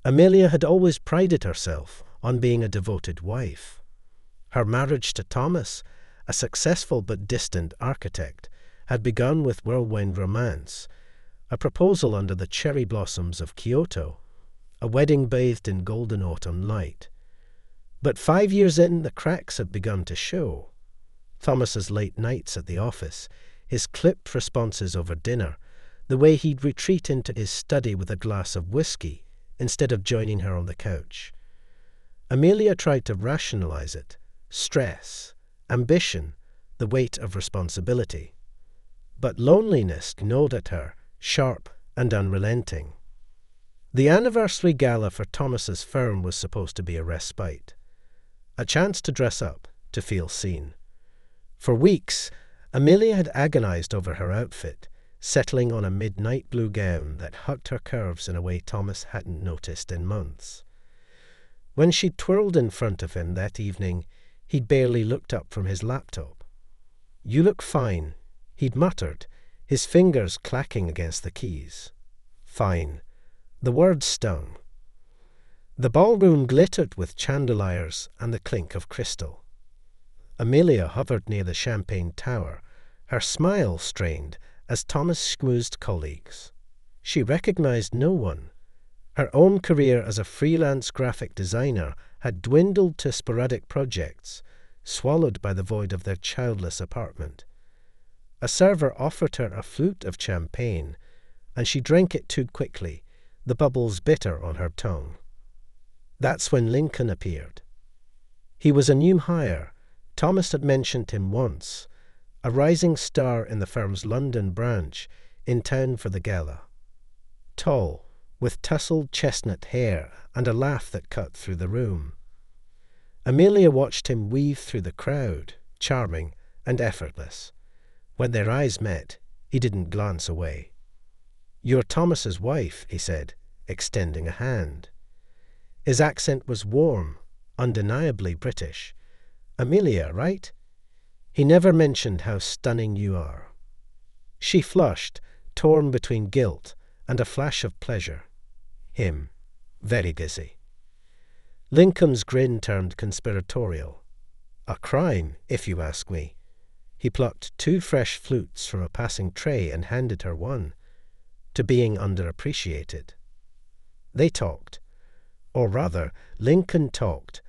Amelia had always prided herself on being a devoted wife. Her marriage to Thomas, a successful but distant architect, had begun with whirlwind romance, a proposal under the cherry blossoms of Kyoto, a wedding bathed in golden autumn light. But 5 years in, the cracks had begun to show. Thomas's late nights at the office, his clipped responses over dinner, the way he'd retreat into his study with a glass of whiskey instead of joining her on the couch. Amelia tried to rationalize it. Stress, ambition, the weight of responsibility. But loneliness gnawed at her, sharp and unrelenting. The anniversary gala for Thomas's firm was supposed to be a respite, a chance to dress up, to feel seen. For weeks, Amelia had agonized over her outfit, settling on a midnight blue gown that hugged her curves in a way Thomas hadn't noticed in months. When she twirled in front of him that evening, he'd barely looked up from his laptop. "You look fine," he'd muttered, his fingers clacking against the keys. Fine. The word stung. The ballroom glittered with chandeliers and the clink of crystal. Amelia hovered near the champagne tower, her smile strained as Thomas schmoozed colleagues. She recognized no one. Her own career as a freelance graphic designer had dwindled to sporadic projects, swallowed by the void of their childless apartment. A server offered her a flute of champagne, and she drank it too quickly, the bubbles bitter on her tongue. That's when Lincoln appeared. He was a new hire. Thomas had mentioned him once, a rising star in the firm's London branch, in town for the gala. Tall, with tousled chestnut hair and a laugh that cut through the room. Amelia watched him weave through the crowd, charming and effortless. When their eyes met, he didn't glance away. "You're Thomas's wife," he said, extending a hand. His accent was warm, undeniably British. "Amelia, right? He never mentioned how stunning you are." She flushed, torn between guilt and a flash of pleasure. Him, very busy. Lincoln's grin turned conspiratorial. "A crime, if you ask me." He plucked 2 fresh flutes from a passing tray and handed her one, to being underappreciated. They talked, or rather, Lincoln talked,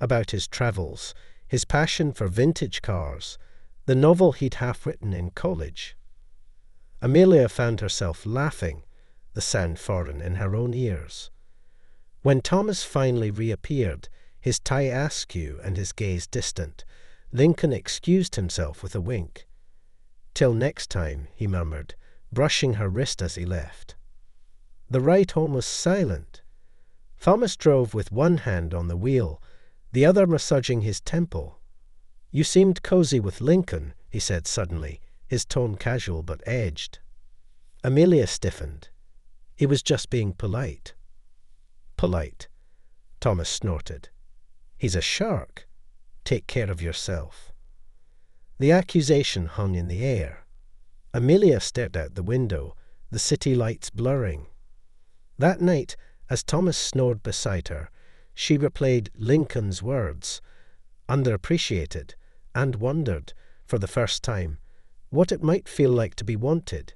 about his travels, his passion for vintage cars, the novel he'd half-written in college. Amelia found herself laughing, the sound foreign in her own ears. When Thomas finally reappeared, his tie askew and his gaze distant, Lincoln excused himself with a wink. "Till next time," he murmured, brushing her wrist as he left. The ride home was silent. Thomas drove with one hand on the wheel, the other massaging his temple. "You seemed cozy with Lincoln," he said suddenly, his tone casual but edged. Amelia stiffened. He was just being polite. "Polite," Thomas snorted. "He's a shark. Take care of yourself." The accusation hung in the air. Amelia stared out the window, the city lights blurring. That night, as Thomas snored beside her, she replayed Lincoln's words, underappreciated, and wondered, for the first time, what it might feel like to be wanted.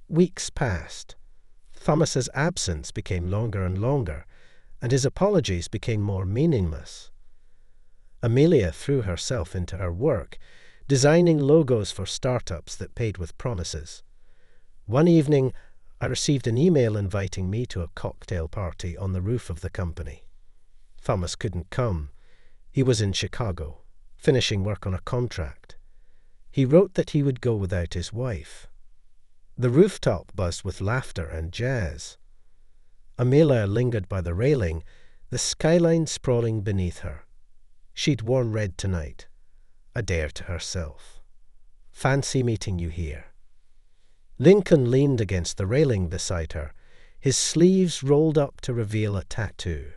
Weeks passed. Thomas's absence became longer and longer, and his apologies became more meaningless. Amelia threw herself into her work, designing logos for startups that paid with promises. One evening, I received an email inviting me to a cocktail party on the roof of the company. Thomas couldn't come. He was in Chicago, finishing work on a contract. He wrote that he would go without his wife. The rooftop buzzed with laughter and jazz. Amelia lingered by the railing, the skyline sprawling beneath her. She'd worn red tonight, a dare to herself. "Fancy meeting you here." Lincoln leaned against the railing beside her, his sleeves rolled up to reveal a tattoo,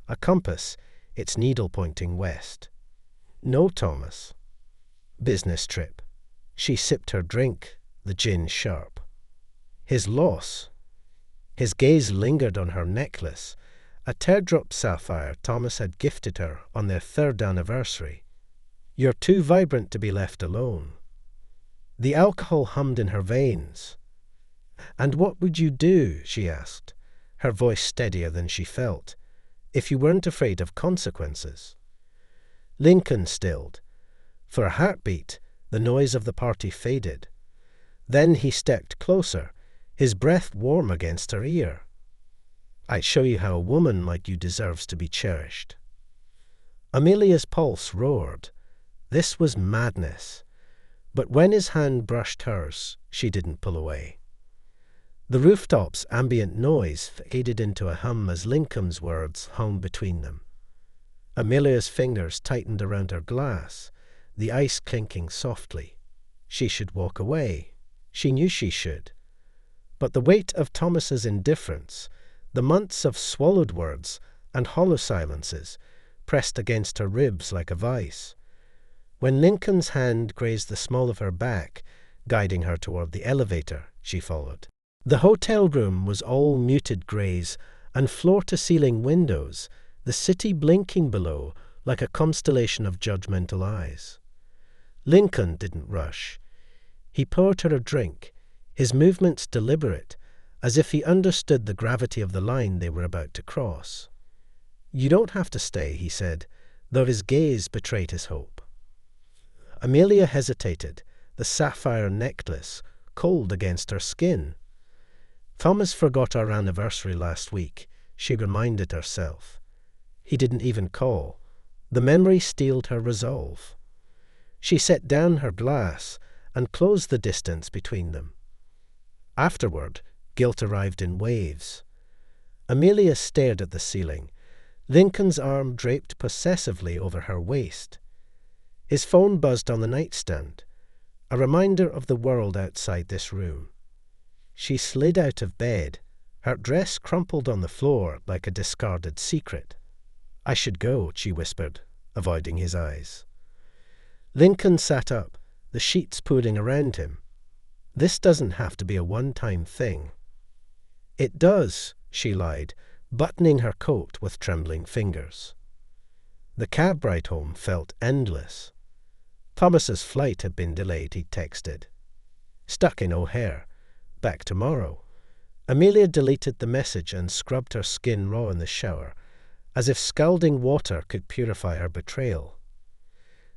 a compass, its needle pointing west. "No, Thomas." "Business trip." She sipped her drink, the gin sharp. "His loss." His gaze lingered on her necklace, a teardrop sapphire Thomas had gifted her on their 3rd anniversary. "You're too vibrant to be left alone." The alcohol hummed in her veins. "And what would you do," she asked, her voice steadier than she felt, "if you weren't afraid of consequences?" Lincoln stilled. For a heartbeat, the noise of the party faded. Then he stepped closer, his breath warm against her ear. "I'd show you how a woman like you deserves to be cherished." Amelia's pulse roared. This was madness. But when his hand brushed hers, she didn't pull away. The rooftop's ambient noise faded into a hum as Lincoln's words hung between them. Amelia's fingers tightened around her glass, the ice clinking softly. She should walk away. She knew she should. But the weight of Thomas's indifference, the months of swallowed words and hollow silences, pressed against her ribs like a vice. When Lincoln's hand grazed the small of her back, guiding her toward the elevator, she followed. The hotel room was all muted grays and floor-to-ceiling windows, the city blinking below like a constellation of judgmental eyes. Lincoln didn't rush. He poured her a drink, his movements deliberate, as if he understood the gravity of the line they were about to cross. "You don't have to stay," he said, though his gaze betrayed his hope. Amelia hesitated, the sapphire necklace cold against her skin. "Thomas forgot our anniversary last week," she reminded herself. He didn't even call. The memory steeled her resolve. She set down her glass and closed the distance between them. Afterward, guilt arrived in waves. Amelia stared at the ceiling, Lincoln's arm draped possessively over her waist. His phone buzzed on the nightstand, a reminder of the world outside this room. She slid out of bed, her dress crumpled on the floor like a discarded secret. "I should go," she whispered, avoiding his eyes. Lincoln sat up, the sheets pulling around him. "This doesn't have to be a one-time thing." "It does," she lied, buttoning her coat with trembling fingers. The cab ride home felt endless. Thomas's flight had been delayed, he texted. "Stuck in O'Hare. Back tomorrow." Amelia deleted the message and scrubbed her skin raw in the shower, as if scalding water could purify her betrayal.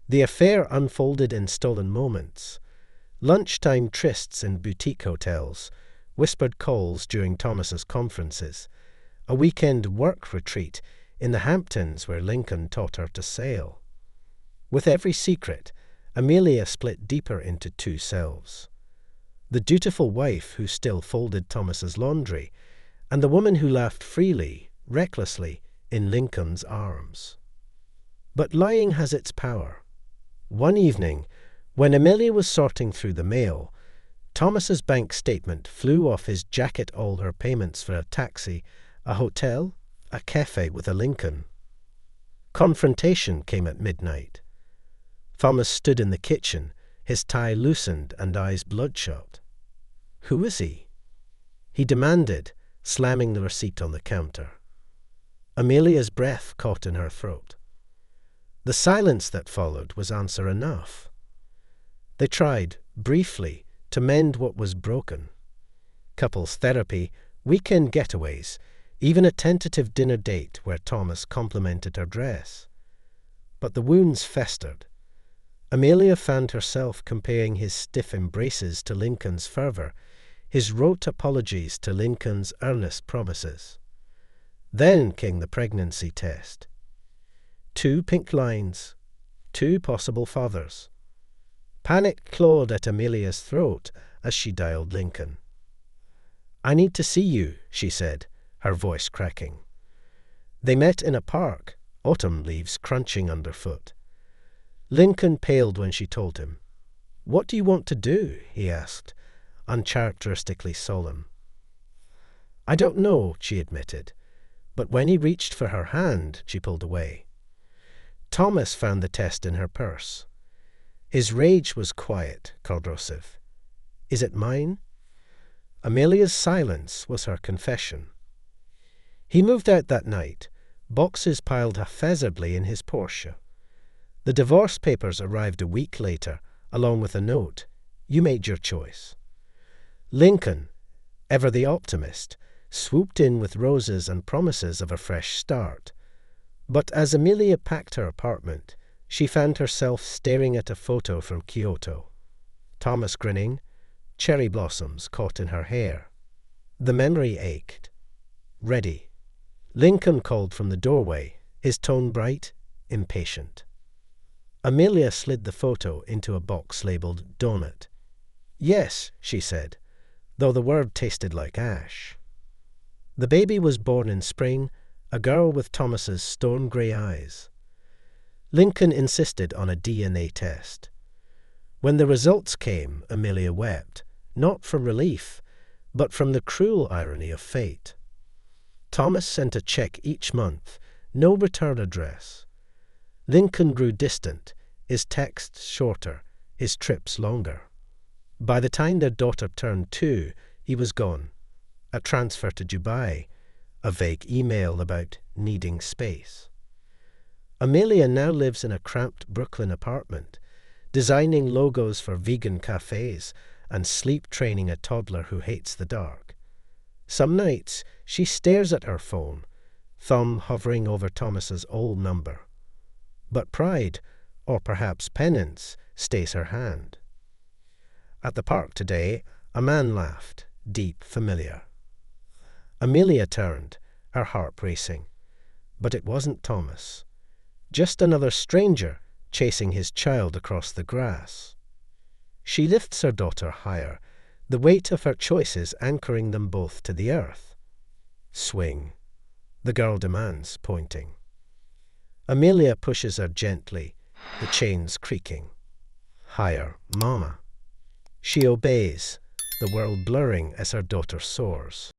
The affair unfolded in stolen moments. Lunchtime trysts in boutique hotels, whispered calls during Thomas's conferences, a weekend work retreat in the Hamptons where Lincoln taught her to sail. With every secret, Amelia split deeper into two selves. The dutiful wife who still folded Thomas's laundry, and the woman who laughed freely, recklessly, in Lincoln's arms. But lying has its power. One evening, when Amelia was sorting through the mail, Thomas's bank statement flew off his jacket all her payments for a taxi, a hotel, a cafe with a Lincoln. Confrontation came at midnight. Thomas stood in the kitchen, his tie loosened and eyes bloodshot. "Who is he?" he demanded, slamming the receipt on the counter. Amelia's breath caught in her throat. The silence that followed was answer enough. They tried, briefly, to mend what was broken. Couples therapy, weekend getaways, even a tentative dinner date where Thomas complimented her dress. But the wounds festered. Amelia found herself comparing his stiff embraces to Lincoln's fervor, his rote apologies to Lincoln's earnest promises. Then came the pregnancy test. 2 pink lines, 2 possible fathers. Panic clawed at Amelia's throat as she dialed Lincoln. "I need to see you," she said, her voice cracking. They met in a park, autumn leaves crunching underfoot. Lincoln paled when she told him. "What do you want to do?" he asked, uncharacteristically solemn. "I don't know," she admitted, but when he reached for her hand, she pulled away. Thomas found the test in her purse. His rage was quiet, corrosive. "Is it mine?" Amelia's silence was her confession. He moved out that night, boxes piled haphazardly in his Porsche. The divorce papers arrived a week later, along with a note. You made your choice. Lincoln, ever the optimist, swooped in with roses and promises of a fresh start. But as Amelia packed her apartment, she found herself staring at a photo from Kyoto. Thomas grinning, cherry blossoms caught in her hair. The memory ached. Ready. Lincoln called from the doorway, his tone bright, impatient. Amelia slid the photo into a box labeled Donut. Yes, she said, though the word tasted like ash. The baby was born in spring, a girl with Thomas's stone-grey eyes. Lincoln insisted on a DNA test. When the results came, Amelia wept, not from relief, but from the cruel irony of fate. Thomas sent a check each month, no return address. Lincoln grew distant, his texts shorter, his trips longer. By the time their daughter turned 2, he was gone. A transfer to Dubai, a vague email about needing space. Amelia now lives in a cramped Brooklyn apartment, designing logos for vegan cafes and sleep training a toddler who hates the dark. Some nights she stares at her phone, thumb hovering over Thomas's old number. But pride, or perhaps penance, stays her hand. At the park today, a man laughed, deep, familiar. Amelia turned, her heart racing. But it wasn't Thomas. Just another stranger chasing his child across the grass. She lifts her daughter higher, the weight of her choices anchoring them both to the earth. Swing, the girl demands, pointing. Amelia pushes her gently, the chains creaking. Higher, Mama. She obeys, the world blurring as her daughter soars.